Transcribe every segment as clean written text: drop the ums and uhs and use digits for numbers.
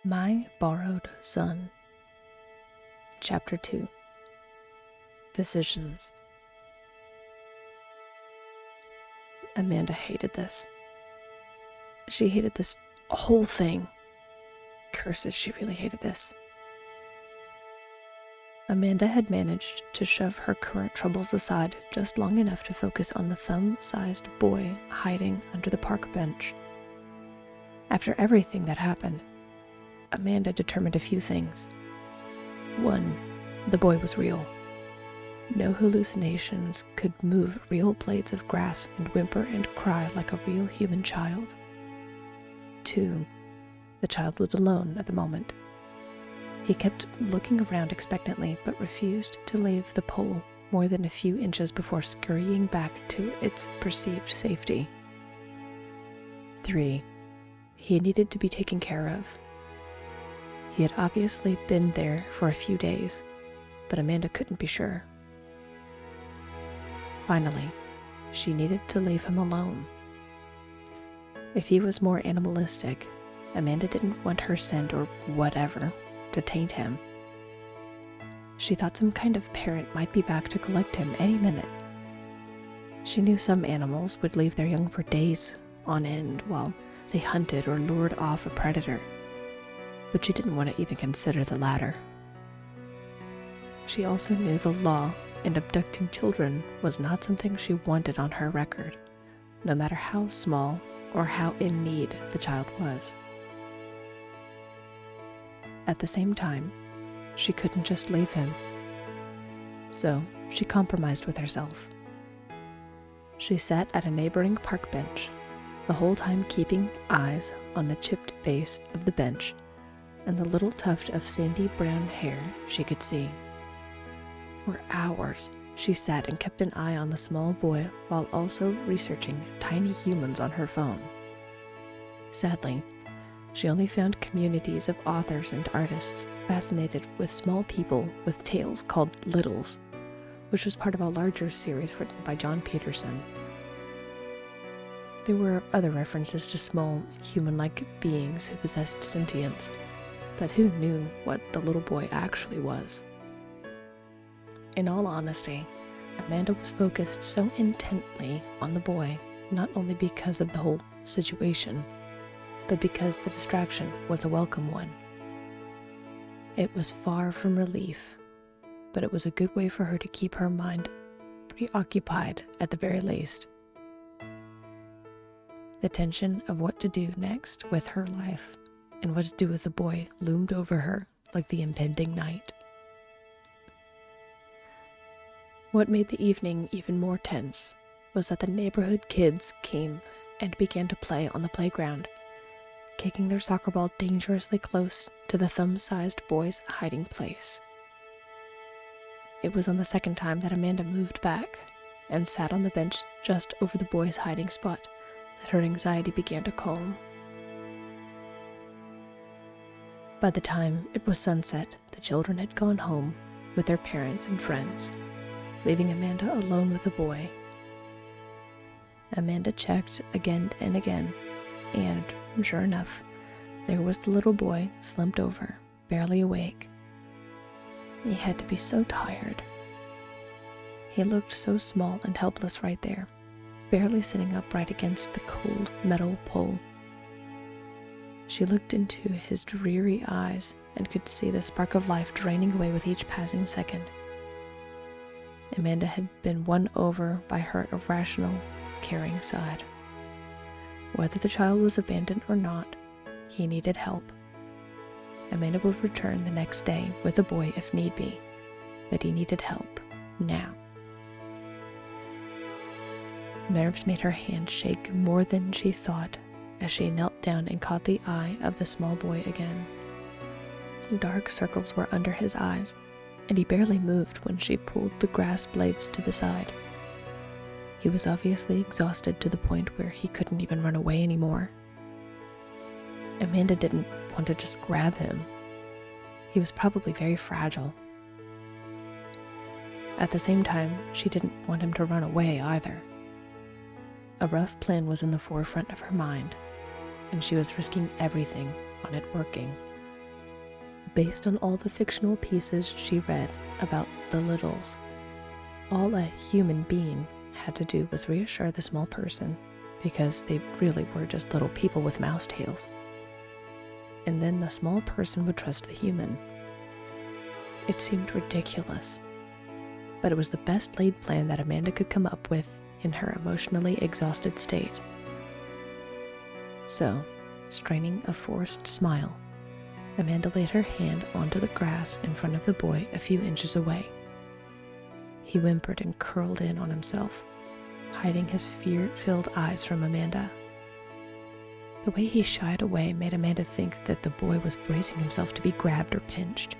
My Borrowed Son. Chapter 2. Decisions. Amanda hated this. She hated this whole thing. Curses, she really hated this. Amanda had managed to shove her current troubles aside just long enough to focus on the thumb-sized boy hiding under the park bench. After everything that happened, Amanda determined a few things. 1. The boy was real. No hallucinations could move real blades of grass and whimper and cry like a real human child. 2. The child was alone at the moment. He kept looking around expectantly, but refused to leave the pole more than a few inches before scurrying back to its perceived safety. 3. He needed to be taken care of. He had obviously been there for a few days, but Amanda couldn't be sure. Finally, she needed to leave him alone. If he was more animalistic, Amanda didn't want her scent or whatever to taint him. She thought some kind of parent might be back to collect him any minute. She knew some animals would leave their young for days on end while they hunted or lured off a predator, but she didn't want to even consider the latter. She also knew the law, and abducting children was not something she wanted on her record, no matter how small or how in need the child was. At the same time, she couldn't just leave him, so she compromised with herself. She sat at a neighboring park bench, the whole time keeping eyes on the chipped base of the bench and the little tuft of sandy brown hair she could see. For hours, she sat and kept an eye on the small boy while also researching tiny humans on her phone. Sadly, she only found communities of authors and artists fascinated with small people with tales called Littles, which was part of a larger series written by John Peterson. There were other references to small, human-like beings who possessed sentience, but who knew what the little boy actually was? In all honesty, Amanda was focused so intently on the boy, not only because of the whole situation, but because the distraction was a welcome one. It was far from relief, but it was a good way for her to keep her mind preoccupied at the very least. The tension of what to do next with her life and what to do with the boy loomed over her like the impending night. What made the evening even more tense was that the neighborhood kids came and began to play on the playground, kicking their soccer ball dangerously close to the thumb-sized boy's hiding place. It was on the second time that Amanda moved back and sat on the bench just over the boy's hiding spot that her anxiety began to calm. By the time it was sunset, the children had gone home with their parents and friends, leaving Amanda alone with the boy. Amanda checked again and again, and sure enough, there was the little boy slumped over, barely awake. He had to be so tired. He looked so small and helpless right there, barely sitting upright against the cold metal pole. She looked into his dreary eyes and could see the spark of life draining away with each passing second. Amanda had been won over by her irrational, caring side. Whether the child was abandoned or not, he needed help. Amanda would return the next day with the boy if need be, but he needed help now. Nerves made her hand shake more than she thought as she knelt down and caught the eye of the small boy again. Dark circles were under his eyes, and he barely moved when she pulled the grass blades to the side. He was obviously exhausted to the point where he couldn't even run away anymore. Amanda didn't want to just grab him. He was probably very fragile. At the same time, she didn't want him to run away either. A rough plan was in the forefront of her mind, and she was risking everything on it working. Based on all the fictional pieces she read about the littles, all a human being had to do was reassure the small person, because they really were just little people with mouse tails. And then the small person would trust the human. It seemed ridiculous, but it was the best laid plan that Amanda could come up with in her emotionally exhausted state. So, straining a forced smile, Amanda laid her hand onto the grass in front of the boy a few inches away. He whimpered and curled in on himself, hiding his fear-filled eyes from Amanda. The way he shied away made Amanda think that the boy was bracing himself to be grabbed or pinched.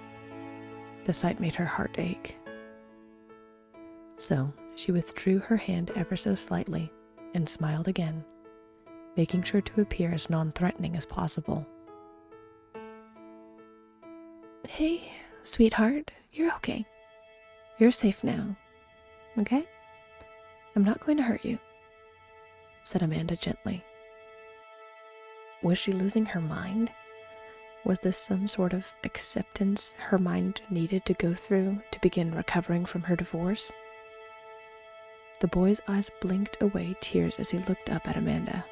The sight made her heart ache. So she withdrew her hand ever so slightly and smiled again, making sure to appear as non-threatening as possible. "Hey, sweetheart, you're okay. You're safe now, okay? I'm not going to hurt you," said Amanda gently. Was she losing her mind? Was this some sort of acceptance her mind needed to go through to begin recovering from her divorce? The boy's eyes blinked away tears as he looked up at Amanda.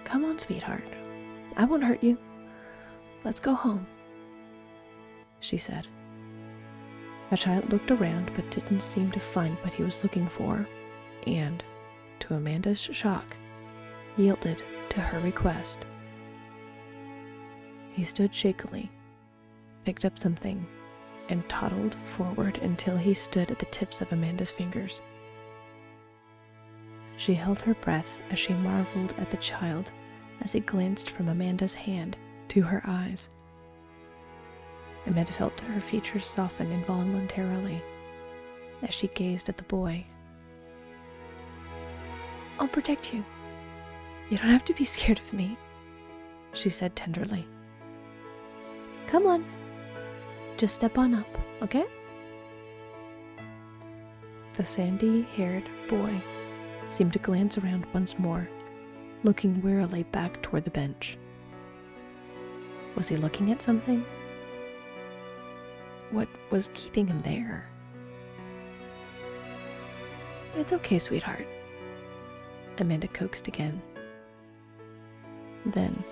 "Come on, sweetheart. I won't hurt you. Let's go home," she said. The child looked around but didn't seem to find what he was looking for, and, to Amanda's shock, yielded to her request. He stood shakily, picked up something, and toddled forward until he stood at the tips of Amanda's fingers. She held her breath as she marveled at the child as he glanced from Amanda's hand to her eyes. Amanda felt her features soften involuntarily as she gazed at the boy. "I'll protect you. You don't have to be scared of me," she said tenderly. "Come on. Just step on up, okay?" The sandy-haired boy seemed to glance around once more, looking wearily back toward the bench. Was he looking at something? What was keeping him there? "It's okay, sweetheart," Amanda coaxed again. Then,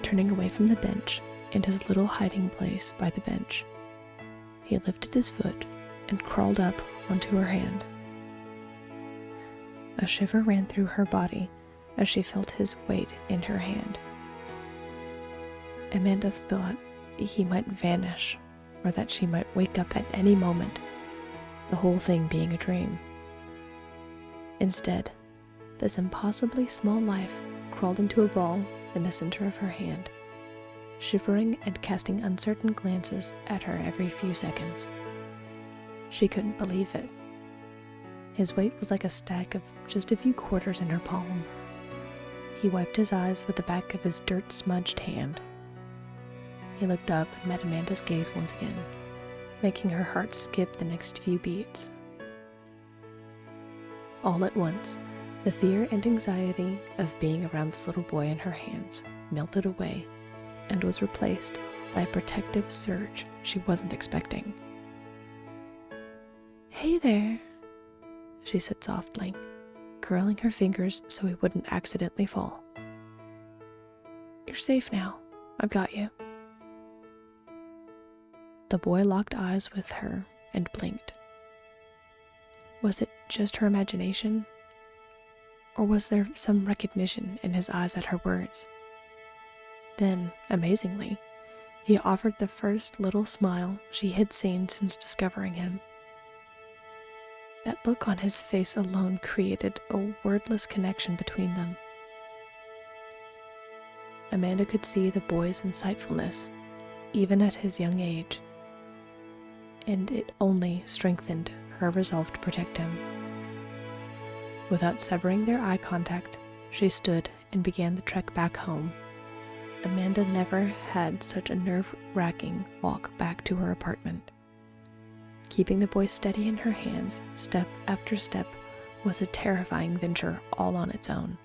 turning away from the bench and his little hiding place by the bench, he lifted his foot and crawled up onto her hand. A shiver ran through her body as she felt his weight in her hand. Amanda thought he might vanish, or that she might wake up at any moment, the whole thing being a dream. Instead, this impossibly small life crawled into a ball in the center of her hand, shivering and casting uncertain glances at her every few seconds. She couldn't believe it. His weight was like a stack of just a few quarters in her palm. He wiped his eyes with the back of his dirt-smudged hand. He looked up and met Amanda's gaze once again, making her heart skip the next few beats. All at once, the fear and anxiety of being around this little boy in her hands melted away and was replaced by a protective surge she wasn't expecting. "Hey there," she said softly, curling her fingers so he wouldn't accidentally fall. "You're safe now. I've got you." The boy locked eyes with her and blinked. Was it just her imagination? Or was there some recognition in his eyes at her words? Then, amazingly, he offered the first little smile she had seen since discovering him. That look on his face alone created a wordless connection between them. Amanda could see the boy's insightfulness, even at his young age, and it only strengthened her resolve to protect him. Without severing their eye contact, she stood and began the trek back home. Amanda never had such a nerve-wracking walk back to her apartment. Keeping the boy steady in her hands, step after step, was a terrifying venture all on its own.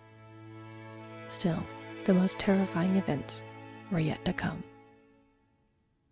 Still, the most terrifying events were yet to come.